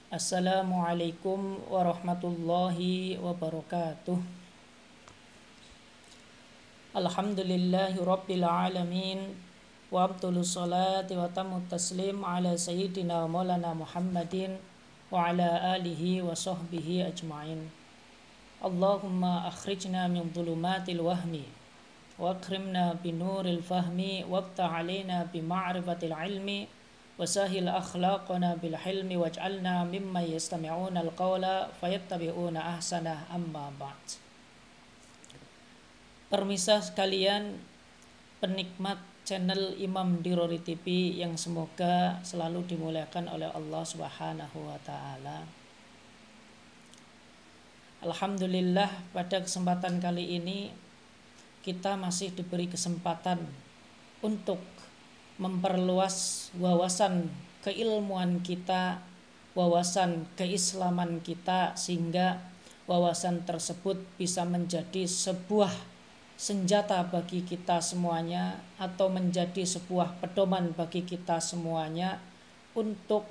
Assalamualaikum warahmatullahi wabarakatuh. Alhamdulillahi rabbil alamin. Wa abdulus salati wa tamut taslim ala sayyidina maulana Muhammadin wa ala alihi wa sahbihi ajma'in. Allahumma akhrijna min dhulumatil wahmi wa akrimna binuril fahmi waqta' alaina bima'rifatil ilmi wasahil akhlaqana bil hilmi waj'alna mimman yastami'una al-qawla fayattabi'una ahsana amma ba'd. Permisah sekalian penikmat channel Imam Dirori TV yang semoga selalu dimuliakan oleh Allah Subhanahu wa taala. Alhamdulillah, pada kesempatan kali ini kita masih diberi kesempatan untuk memperluas wawasan keilmuan kita, wawasan keislaman kita, sehingga wawasan tersebut bisa menjadi sebuah senjata bagi kita semuanya atau menjadi sebuah pedoman bagi kita semuanya untuk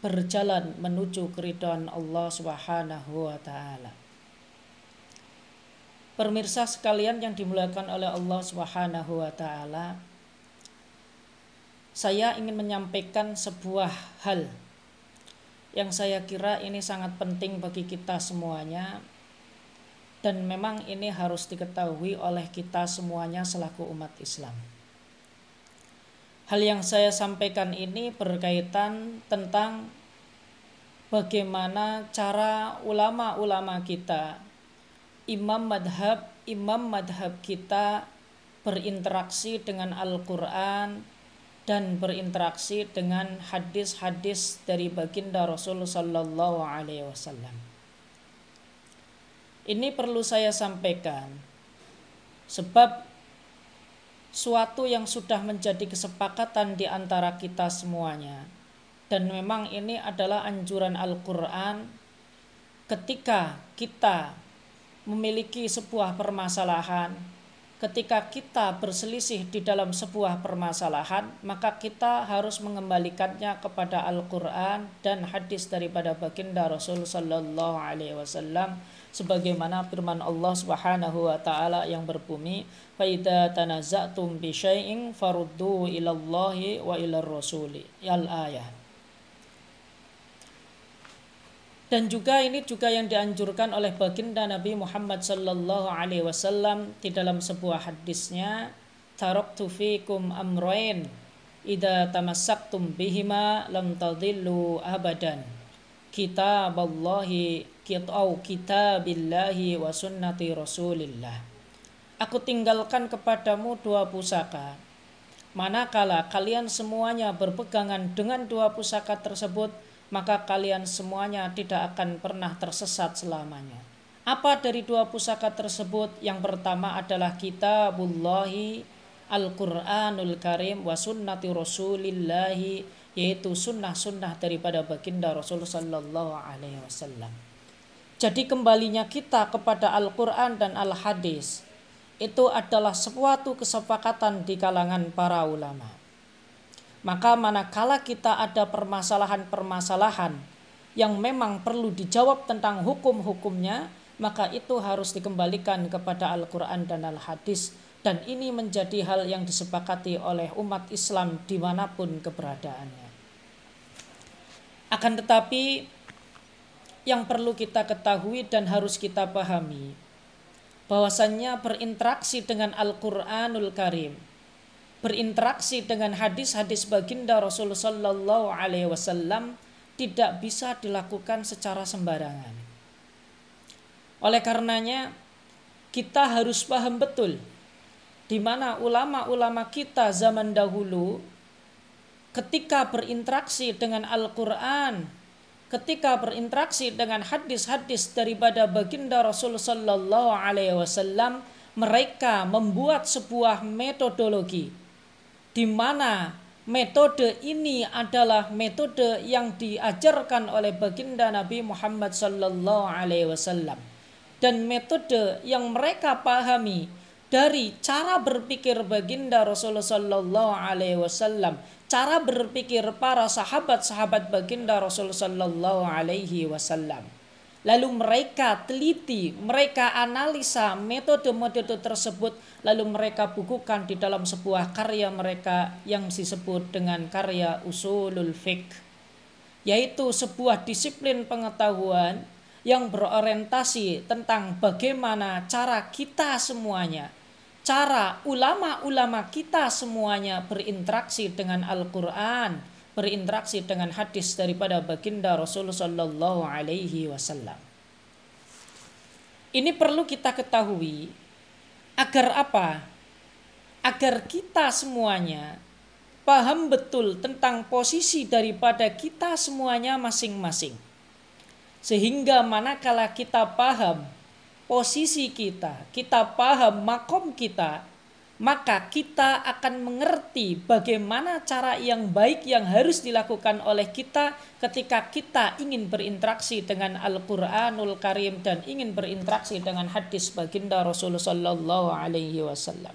berjalan menuju keridhaan Allah Subhanahu wa taala. Pemirsa sekalian yang dimuliakan oleh Allah Subhanahu wa taala, saya ingin menyampaikan sebuah hal yang saya kira ini sangat penting bagi kita semuanya, dan memang ini harus diketahui oleh kita semuanya selaku umat Islam. Hal yang saya sampaikan ini berkaitan tentang bagaimana cara ulama-ulama kita, imam madhab kita berinteraksi dengan Al-Quran dan berinteraksi dengan hadis-hadis dari baginda Rasul sallallahu alaihi wasallam. Ini perlu saya sampaikan sebab suatu yang sudah menjadi kesepakatan di antara kita semuanya, dan memang ini adalah anjuran Al-Quran. Ketika kita memiliki sebuah permasalahan, ketika kita berselisih di dalam sebuah permasalahan, maka kita harus mengembalikannya kepada Al-Quran dan hadis daripada baginda Rasul sallallahu alaihi wasallam, sebagaimana firman Allah Subhanahu wa taala yang berbunyi, fa idza tanaza'tum bi syai'in faruddu ilallahi wa ilar rasuli al-ayah. Dan juga ini juga yang dianjurkan oleh baginda Nabi Muhammad sallallahu alaihi wasallam di dalam sebuah hadisnya, taraktu fikum amrayn idza tamassaktum bihima lam tadillu abadan, kitaballahi kitabillahi wa sunnati rasulillah. Aku tinggalkan kepadamu dua pusaka, manakala kalian semuanya berpegangan dengan dua pusaka tersebut, maka kalian semuanya tidak akan pernah tersesat selamanya. Apa dari dua pusaka tersebut? Yang pertama adalah kitabullahi, Al-Quranul Karim, wa sunnati rasulillahi, yaitu sunnah-sunnah daripada baginda Rasul sallallahu alaihi wasallam. Jadi kembalinya kita kepada Al-Quran dan Al-Hadis itu adalah suatu kesepakatan di kalangan para ulama. Maka manakala kita ada permasalahan-permasalahan yang memang perlu dijawab tentang hukum-hukumnya, maka itu harus dikembalikan kepada Al-Quran dan Al-Hadis. Dan ini menjadi hal yang disepakati oleh umat Islam dimanapun keberadaannya. Akan tetapi yang perlu kita ketahui dan harus kita pahami, bahwasannya berinteraksi dengan Al-Quranul Karim, berinteraksi dengan hadis-hadis baginda Rasul sallallahu alaihi wasallam tidak bisa dilakukan secara sembarangan. Oleh karenanya kita harus paham betul di mana ulama-ulama kita zaman dahulu ketika berinteraksi dengan Al-Quran, ketika berinteraksi dengan hadis-hadis daripada baginda Rasul sallallahu alaihi wasallam, mereka membuat sebuah metodologi di mana metode ini adalah metode yang diajarkan oleh baginda Nabi Muhammad sallallahu alaihi wasallam, dan metode yang mereka pahami dari cara berpikir baginda Rasulullah sallallahu alaihi wasallam, cara berpikir para sahabat-sahabat baginda Rasul sallallahu alaihi wasallam. Lalu mereka teliti, mereka analisa metode-metode tersebut, lalu mereka bukukan di dalam sebuah karya mereka yang disebut dengan karya Usulul Fiqh, yaitu sebuah disiplin pengetahuan yang berorientasi tentang bagaimana cara kita semuanya, cara ulama-ulama kita semuanya berinteraksi dengan Al-Quran, berinteraksi dengan hadis daripada baginda Rasulullah Sallallahu Alaihi Wasallam. Ini perlu kita ketahui agar apa? Agar kita semuanya paham betul tentang posisi daripada kita semuanya masing-masing. Sehingga manakala kita paham posisi kita, kita paham makom kita, maka kita akan mengerti bagaimana cara yang baik yang harus dilakukan oleh kita ketika kita ingin berinteraksi dengan Al-Quranul Karim dan ingin berinteraksi dengan hadis baginda Rasulullah Sallallahu Alaihi Wasallam.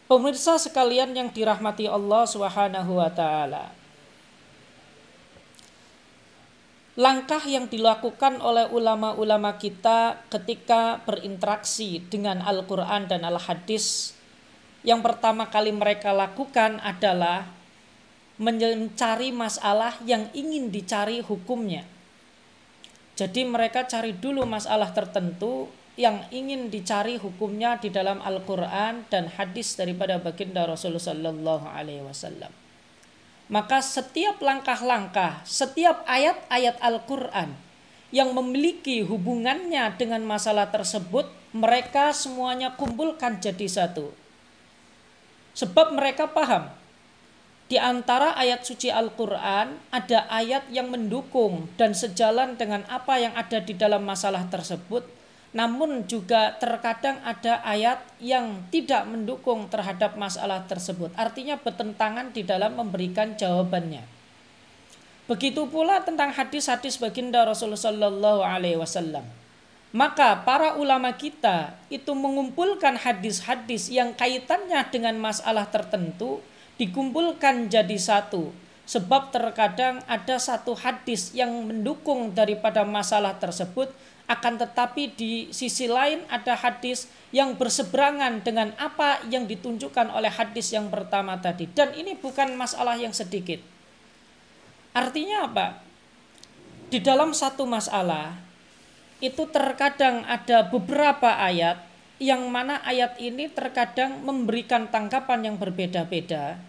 Pemirsa sekalian yang dirahmati Allah Subhanahu Wa Taala, langkah yang dilakukan oleh ulama-ulama kita ketika berinteraksi dengan Al-Quran dan Al-Hadis, yang pertama kali mereka lakukan adalah mencari masalah yang ingin dicari hukumnya. Jadi mereka cari dulu masalah tertentu yang ingin dicari hukumnya di dalam Al-Quran dan hadis daripada baginda Rasulullah Sallallahu Alaihi Wasallam. Maka setiap langkah-langkah, setiap ayat-ayat Al-Quran yang memiliki hubungannya dengan masalah tersebut, mereka semuanya kumpulkan jadi satu. Sebab mereka paham, di antara ayat suci Al-Quran ada ayat yang mendukung dan sejalan dengan apa yang ada di dalam masalah tersebut. Namun juga terkadang ada ayat yang tidak mendukung terhadap masalah tersebut. Artinya bertentangan di dalam memberikan jawabannya. Begitu pula tentang hadis-hadis baginda Rasulullah Sallallahu Alaihi Wasallam. Maka para ulama kita itu mengumpulkan hadis-hadis yang kaitannya dengan masalah tertentu, dikumpulkan jadi satu. Sebab terkadang ada satu hadis yang mendukung daripada masalah tersebut, akan tetapi di sisi lain ada hadis yang berseberangan dengan apa yang ditunjukkan oleh hadis yang pertama tadi. Dan ini bukan masalah yang sedikit. Artinya apa? Di dalam satu masalah itu terkadang ada beberapa ayat yang mana ayat ini terkadang memberikan tanggapan yang berbeda-beda.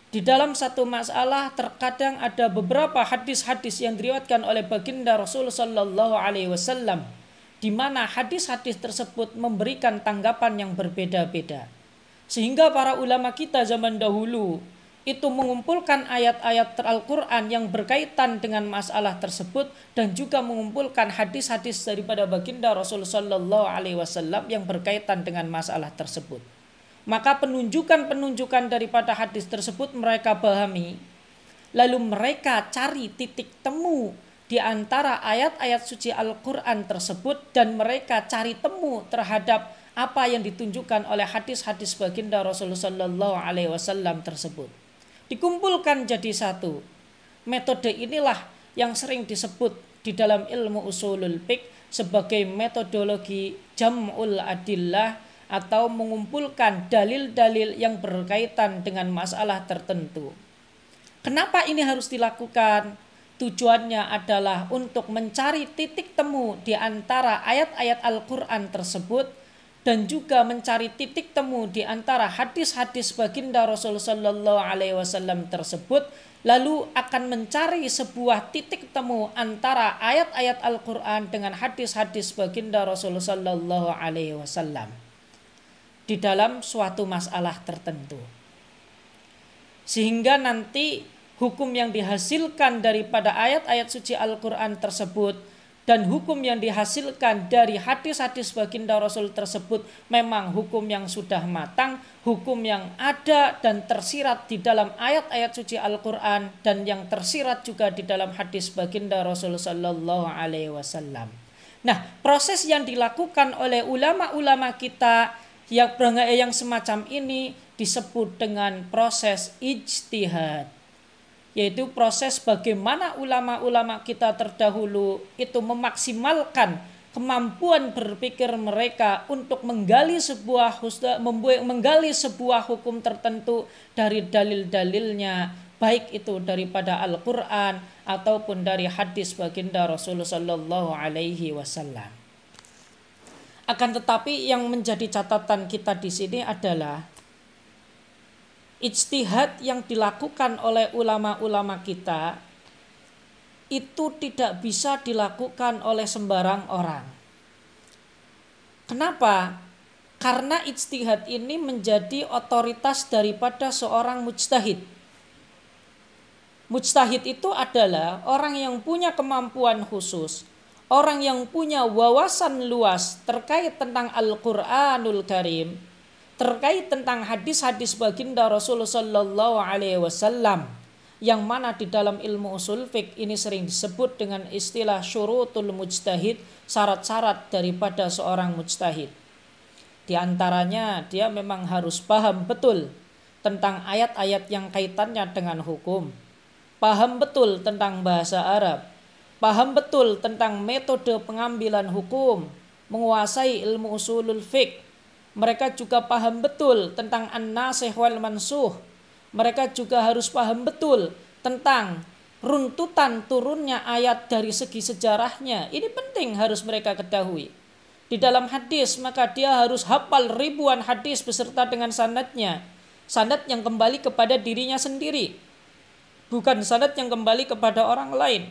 Di dalam satu masalah terkadang ada beberapa hadis-hadis yang diriwayatkan oleh baginda Rasul Sallallahu Alaihi Wasallam, di mana hadis-hadis tersebut memberikan tanggapan yang berbeda-beda. Sehingga para ulama kita zaman dahulu itu mengumpulkan ayat-ayat Al-Quran yang berkaitan dengan masalah tersebut dan juga mengumpulkan hadis-hadis daripada baginda Rasul Sallallahu Alaihi Wasallam yang berkaitan dengan masalah tersebut. Maka penunjukan-penunjukan daripada hadis tersebut mereka pahami. Lalu mereka cari titik temu di antara ayat-ayat suci Al-Quran tersebut dan mereka cari temu terhadap apa yang ditunjukkan oleh hadis-hadis baginda Rasulullah Sallallahu Alaihi Wasallam tersebut. Dikumpulkan jadi satu. Metode inilah yang sering disebut di dalam ilmu usulul fiqh sebagai metodologi jam'ul adillah, atau mengumpulkan dalil-dalil yang berkaitan dengan masalah tertentu. Kenapa ini harus dilakukan? Tujuannya adalah untuk mencari titik temu di antara ayat-ayat Al-Quran tersebut dan juga mencari titik temu di antara hadis-hadis baginda Rasulullah Sallallahu Alaihi Wasallam tersebut, lalu akan mencari sebuah titik temu antara ayat-ayat Al-Quran dengan hadis-hadis baginda Rasulullah Sallallahu Alaihi Wasallam di dalam suatu masalah tertentu. Sehingga nanti hukum yang dihasilkan daripada ayat-ayat suci Al-Quran tersebut dan hukum yang dihasilkan dari hadis-hadis baginda Rasul tersebut memang hukum yang sudah matang, hukum yang ada dan tersirat di dalam ayat-ayat suci Al-Quran dan yang tersirat juga di dalam hadis baginda Rasul Sallallahu Alaihi Wasallam. Nah, proses yang dilakukan oleh ulama-ulama kita yang semacam ini disebut dengan proses ijtihad, yaitu proses bagaimana ulama-ulama kita terdahulu itu memaksimalkan kemampuan berpikir mereka untuk menggali sebuah hukum tertentu dari dalil-dalilnya, baik itu daripada Al-Quran ataupun dari hadis baginda Rasulullah Sallallahu Alaihi Wasallam. Akan tetapi yang menjadi catatan kita di sini adalah ijtihad yang dilakukan oleh ulama-ulama kita itu tidak bisa dilakukan oleh sembarang orang. Kenapa? Karena ijtihad ini menjadi otoritas daripada seorang mujtahid. Mujtahid itu adalah orang yang punya kemampuan khusus, orang yang punya wawasan luas terkait tentang Al-Quranul Karim, terkait tentang hadis-hadis baginda Rasulullah Sallallahu Alaihi Wasallam, yang mana di dalam ilmu usul fiqh ini sering disebut dengan istilah syurutul mujtahid, syarat-syarat daripada seorang mujtahid. Di antaranya dia memang harus paham betul tentang ayat-ayat yang kaitannya dengan hukum, paham betul tentang bahasa Arab, paham betul tentang metode pengambilan hukum, menguasai ilmu usulul fiqh. Mereka juga paham betul tentang an-nasikh wal mansuh. Mereka juga harus paham betul tentang runtutan turunnya ayat dari segi sejarahnya. Ini penting harus mereka ketahui. Di dalam hadis maka dia harus hafal ribuan hadis beserta dengan sanadnya. Sanad yang kembali kepada dirinya sendiri, bukan sanad yang kembali kepada orang lain.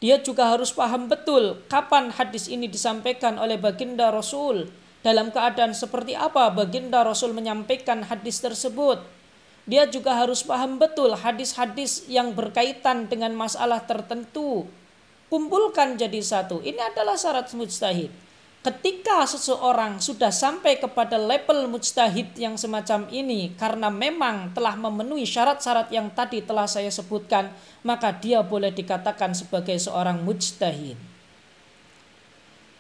Dia juga harus paham betul kapan hadis ini disampaikan oleh baginda Rasul, dalam keadaan seperti apa baginda Rasul menyampaikan hadis tersebut. Dia juga harus paham betul hadis-hadis yang berkaitan dengan masalah tertentu. Kumpulkan jadi satu. Ini adalah syarat mujtahid. Ketika seseorang sudah sampai kepada level mujtahid yang semacam ini, karena memang telah memenuhi syarat-syarat yang tadi telah saya sebutkan, maka dia boleh dikatakan sebagai seorang mujtahid.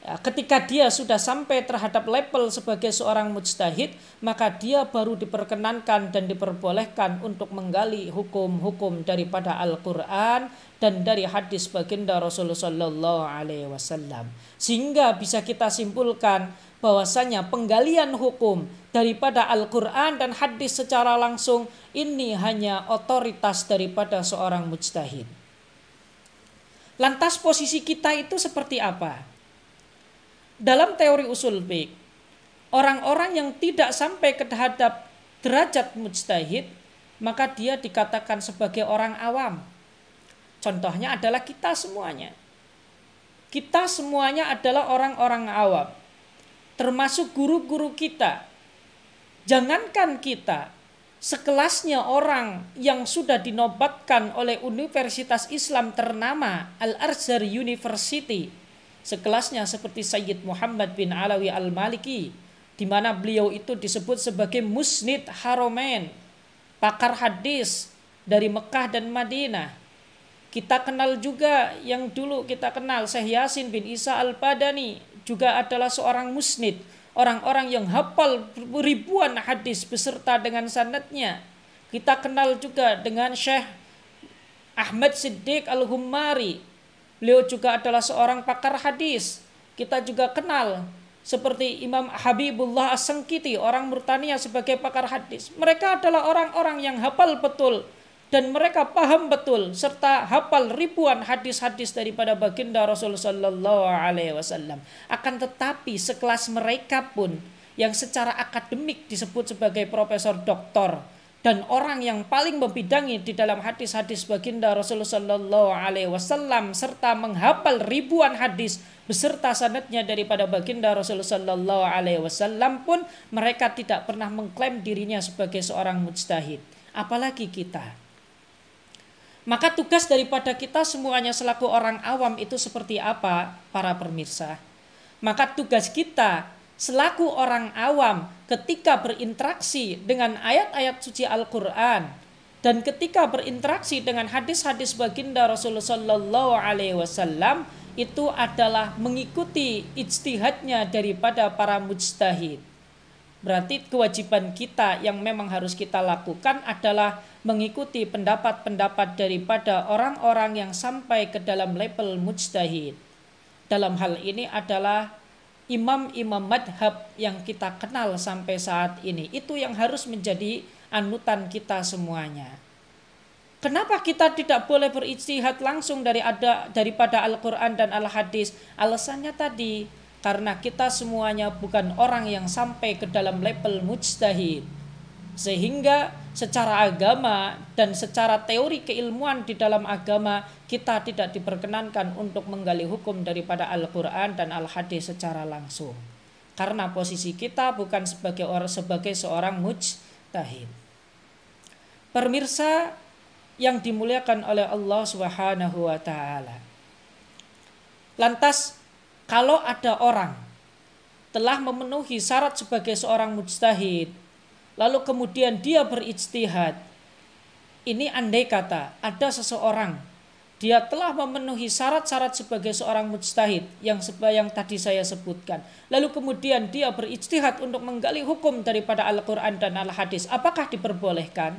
Ketika dia sudah sampai terhadap level sebagai seorang mujtahid, maka dia baru diperkenankan dan diperbolehkan untuk menggali hukum-hukum daripada Al-Quran dan dari hadis baginda Rasulullah Sallallahu Alaihi Wasallam. Sehingga bisa kita simpulkan bahwasanya penggalian hukum daripada Al-Quran dan hadis secara langsung ini hanya otoritas daripada seorang mujtahid. Lantas posisi kita itu seperti apa? Dalam teori usul fiqh, orang-orang yang tidak sampai ke terhadap derajat mujtahid, maka dia dikatakan sebagai orang awam. Contohnya adalah kita semuanya. Kita semuanya adalah orang-orang awam, termasuk guru-guru kita. Jangankan kita, sekelasnya orang yang sudah dinobatkan oleh Universitas Islam ternama Al-Azhar University, sekelasnya seperti Sayyid Muhammad bin Alawi Al-Maliki, di mana beliau itu disebut sebagai Musnid Haramain, pakar hadis dari Mekah dan Madinah. Kita kenal juga yang dulu kita kenal Syekh Yasin bin Isa Al-Badani, juga adalah seorang musnid, orang-orang yang hafal ribuan hadis beserta dengan sanadnya. Kita kenal juga dengan Syekh Ahmad Siddiq Al-Hummari, beliau juga adalah seorang pakar hadis. Kita juga kenal seperti Imam Habibullah As-Sangkiti, orang Mauritania, sebagai pakar hadis. Mereka adalah orang-orang yang hafal betul dan mereka paham betul serta hafal ribuan hadis-hadis daripada baginda Rasulullah Sallallahu Alaihi Wasallam. Akan tetapi sekelas mereka pun yang secara akademik disebut sebagai profesor doktor dan orang yang paling membidangi di dalam hadis-hadis baginda Rasulullah Sallallahu Alaihi Wasallam serta menghafal ribuan hadis beserta sanadnya daripada baginda Rasulullah Sallallahu Alaihi Wasallam pun mereka tidak pernah mengklaim dirinya sebagai seorang mujtahid. Apalagi kita. Maka tugas daripada kita semuanya selaku orang awam itu seperti apa, para pemirsa? Maka tugas kita selaku orang awam ketika berinteraksi dengan ayat-ayat suci Al-Quran dan ketika berinteraksi dengan hadis-hadis baginda Rasulullah Sallallahu Alaihi Wasallam itu adalah mengikuti ijtihadnya daripada para mujtahid. Berarti kewajiban kita yang memang harus kita lakukan adalah mengikuti pendapat-pendapat daripada orang-orang yang sampai ke dalam level mujtahid. Dalam hal ini adalah imam-imam madhab yang kita kenal sampai saat ini. Itu yang harus menjadi anutan kita semuanya. Kenapa kita tidak boleh berijtihad langsung daripada Al-Quran dan Al-Hadis? Alasannya tadi, karena kita semuanya bukan orang yang sampai ke dalam level mujtahid. Sehingga secara agama dan secara teori keilmuan di dalam agama, kita tidak diperkenankan untuk menggali hukum daripada Al-Quran dan Al-Hadis secara langsung. Karena posisi kita bukan sebagai seorang mujtahid. Pemirsa yang dimuliakan oleh Allah Subhanahu wa taala. Lantas kalau ada orang telah memenuhi syarat sebagai seorang mujtahid, lalu kemudian dia berijtihad. Ini andai kata ada seseorang, dia telah memenuhi syarat-syarat sebagai seorang mujtahid yang tadi saya sebutkan. Lalu kemudian dia berijtihad untuk menggali hukum daripada Al-Quran dan Al-Hadis. Apakah diperbolehkan?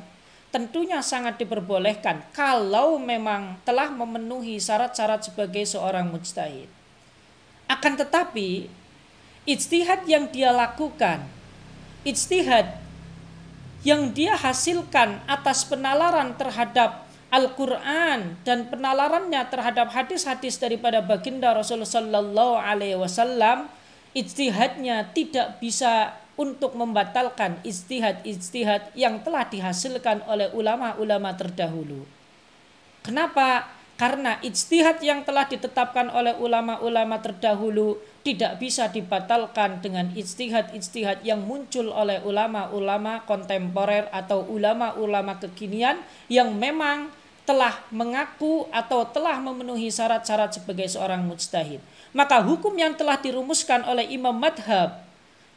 Tentunya sangat diperbolehkan kalau memang telah memenuhi syarat-syarat sebagai seorang mujtahid. Akan tetapi ijtihad yang dia lakukan, ijtihad yang dia hasilkan atas penalaran terhadap Al-Quran dan penalarannya terhadap hadis-hadis daripada baginda Rasulullah Sallallahu Alaihi Wasallam, ijtihadnya tidak bisa untuk membatalkan ijtihad yang telah dihasilkan oleh ulama-ulama terdahulu. Kenapa? Karena ijtihad yang telah ditetapkan oleh ulama-ulama terdahulu tidak bisa dibatalkan dengan ijtihad yang muncul oleh ulama-ulama kontemporer atau ulama-ulama kekinian yang memang telah mengaku atau telah memenuhi syarat-syarat sebagai seorang mujtahid. Maka hukum yang telah dirumuskan oleh imam madhab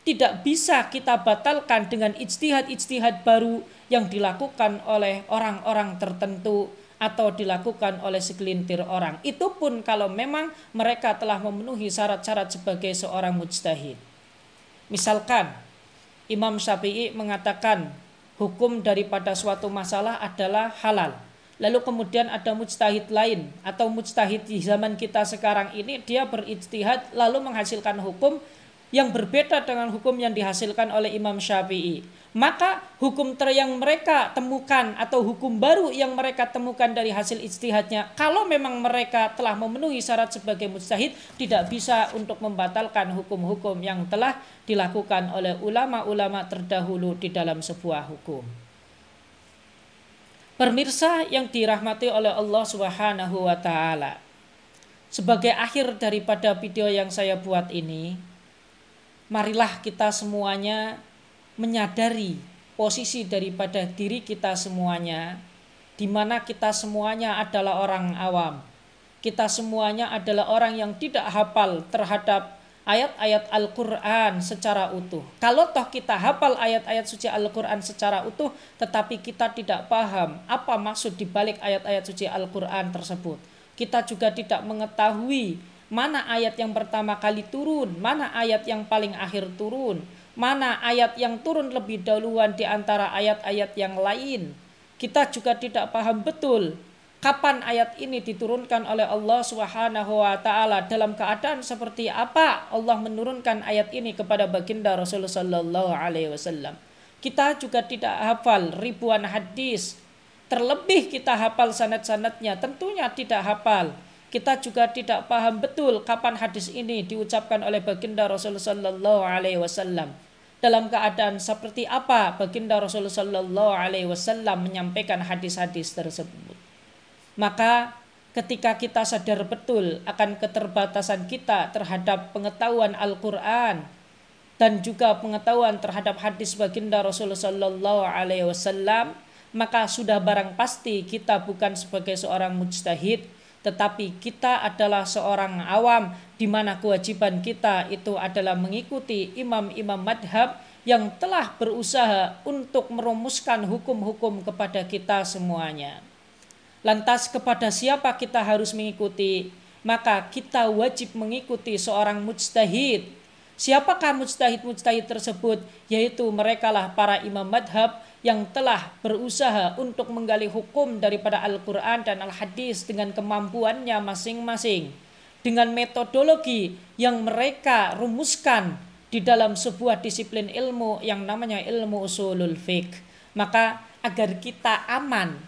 tidak bisa kita batalkan dengan ijtihad baru yang dilakukan oleh orang-orang tertentu atau dilakukan oleh segelintir orang. Itu pun kalau memang mereka telah memenuhi syarat-syarat sebagai seorang mujtahid. Misalkan Imam Syafi'i mengatakan hukum daripada suatu masalah adalah halal. Lalu kemudian ada mujtahid lain atau mujtahid di zaman kita sekarang ini, dia berijtihad lalu menghasilkan hukum yang berbeda dengan hukum yang dihasilkan oleh Imam Syafi'i. Maka hukum yang mereka temukan atau hukum baru yang mereka temukan dari hasil ijtihadnya, kalau memang mereka telah memenuhi syarat sebagai mujtahid, tidak bisa untuk membatalkan hukum-hukum yang telah dilakukan oleh ulama-ulama terdahulu di dalam sebuah hukum. Pemirsa yang dirahmati oleh Allah Subhanahu wa taala. Sebagai akhir daripada video yang saya buat ini, marilah kita semuanya menyadari posisi daripada diri kita semuanya, di mana kita semuanya adalah orang awam. Kita semuanya adalah orang yang tidak hafal terhadap ayat-ayat Al-Quran secara utuh. Kalau toh kita hafal ayat-ayat suci Al-Quran secara utuh, tetapi kita tidak paham apa maksud dibalik ayat-ayat suci Al-Quran tersebut. Kita juga tidak mengetahui mana ayat yang pertama kali turun, mana ayat yang paling akhir turun, mana ayat yang turun lebih dahuluan di antara ayat-ayat yang lain. Kita juga tidak paham betul kapan ayat ini diturunkan oleh Allah Subhanahu wa taala, dalam keadaan seperti apa Allah menurunkan ayat ini kepada baginda Rasulullah sallallahu alaihi wasallam. Kita juga tidak hafal ribuan hadis. Terlebih kita hafal sanad-sanadnya, tentunya tidak hafal. Kita juga tidak paham betul kapan hadis ini diucapkan oleh baginda Rasulullah sallallahu alaihi wasallam. Dalam keadaan seperti apa baginda Rasulullah sallallahu alaihi wasallam menyampaikan hadis-hadis tersebut. Maka ketika kita sadar betul akan keterbatasan kita terhadap pengetahuan Al-Qur'an dan juga pengetahuan terhadap hadis baginda Rasulullah sallallahu alaihi wasallam, maka sudah barang pasti kita bukan sebagai seorang mujtahid, tetapi kita adalah seorang awam, di mana kewajiban kita itu adalah mengikuti imam-imam madhab yang telah berusaha untuk merumuskan hukum-hukum kepada kita semuanya. Lantas kepada siapa kita harus mengikuti? Maka kita wajib mengikuti seorang mujtahid, Siapakah mujtahid-mujtahid tersebut? Yaitu merekalah para imam madhab yang telah berusaha untuk menggali hukum daripada Al-Quran dan Al-Hadis dengan kemampuannya masing-masing, dengan metodologi yang mereka rumuskan di dalam sebuah disiplin ilmu yang namanya ilmu usulul fiqh. Maka agar kita aman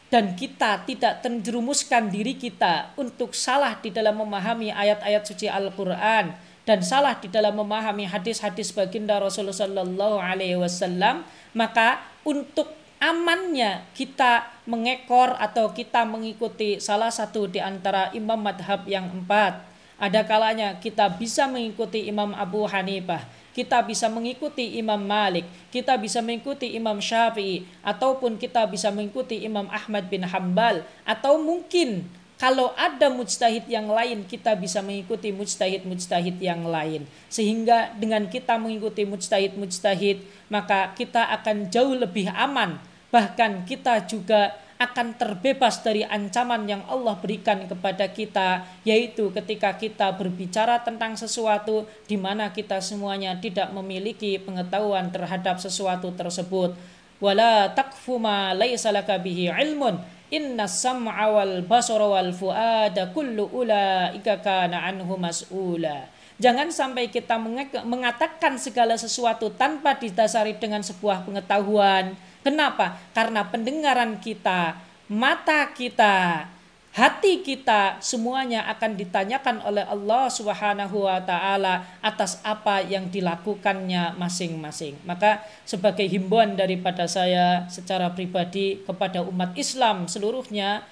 dan kita tidak terjerumuskan diri kita untuk salah di dalam memahami ayat-ayat suci Al-Quran dan salah di dalam memahami hadis-hadis baginda Rasulullah Sallallahu Alaihi Wasallam, maka untuk amannya kita mengekor atau kita mengikuti salah satu di antara imam madhab yang 4. Ada kalanya kita bisa mengikuti Imam Abu Hanifah, kita bisa mengikuti Imam Malik, kita bisa mengikuti Imam Syafi'i, ataupun kita bisa mengikuti Imam Ahmad bin Hambal, atau mungkin kalau ada mujtahid yang lain, kita bisa mengikuti mujtahid-mujtahid yang lain. Sehingga dengan kita mengikuti mujtahid-mujtahid, maka kita akan jauh lebih aman. Bahkan kita juga akan terbebas dari ancaman yang Allah berikan kepada kita, yaitu ketika kita berbicara tentang sesuatu di mana kita semuanya tidak memiliki pengetahuan terhadap sesuatu tersebut. Wala taqfu ma laisa laka bihi ilmun. Inna sam'a wal basara wal fuada kullu ulaika kana anhu mas'ula. Jangan sampai kita mengatakan segala sesuatu tanpa didasari dengan sebuah pengetahuan. Kenapa? Karena pendengaran kita, mata kita, hati kita semuanya akan ditanyakan oleh Allah Subhanahu wa taala atas apa yang dilakukannya masing-masing. Maka sebagai himbauan daripada saya secara pribadi kepada umat Islam seluruhnya,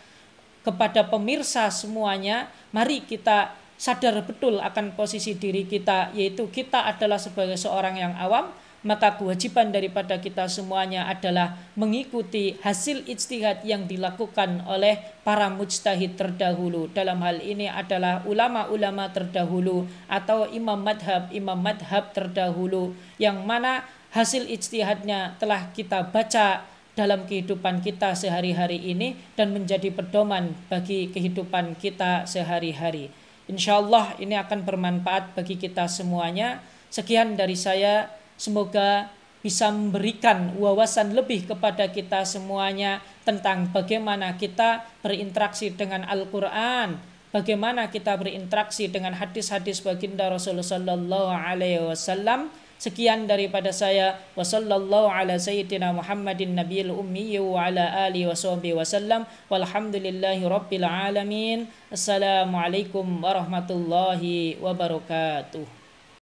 kepada pemirsa semuanya, mari kita sadar betul akan posisi diri kita, yaitu kita adalah sebagai seorang yang awam. Maka kewajiban daripada kita semuanya adalah mengikuti hasil ijtihad yang dilakukan oleh para mujtahid terdahulu. Dalam hal ini adalah ulama-ulama terdahulu atau imam madhab terdahulu, yang mana hasil ijtihadnya telah kita baca dalam kehidupan kita sehari-hari ini dan menjadi pedoman bagi kehidupan kita sehari-hari. InsyaAllah ini akan bermanfaat bagi kita semuanya. Sekian dari saya. Semoga bisa memberikan wawasan lebih kepada kita semuanya tentang bagaimana kita berinteraksi dengan Al-Quran, bagaimana kita berinteraksi dengan hadis-hadis baginda Rasulullah Sallallahu Alaihi Wasallam. Sekian daripada saya. Wassallallahu ala sayyidina Muhammadin nabiyil ummi wa ala alihi washabihi wasallam. Walhamdulillahi rabbil alamin. Assalamualaikum warahmatullahi wabarakatuh.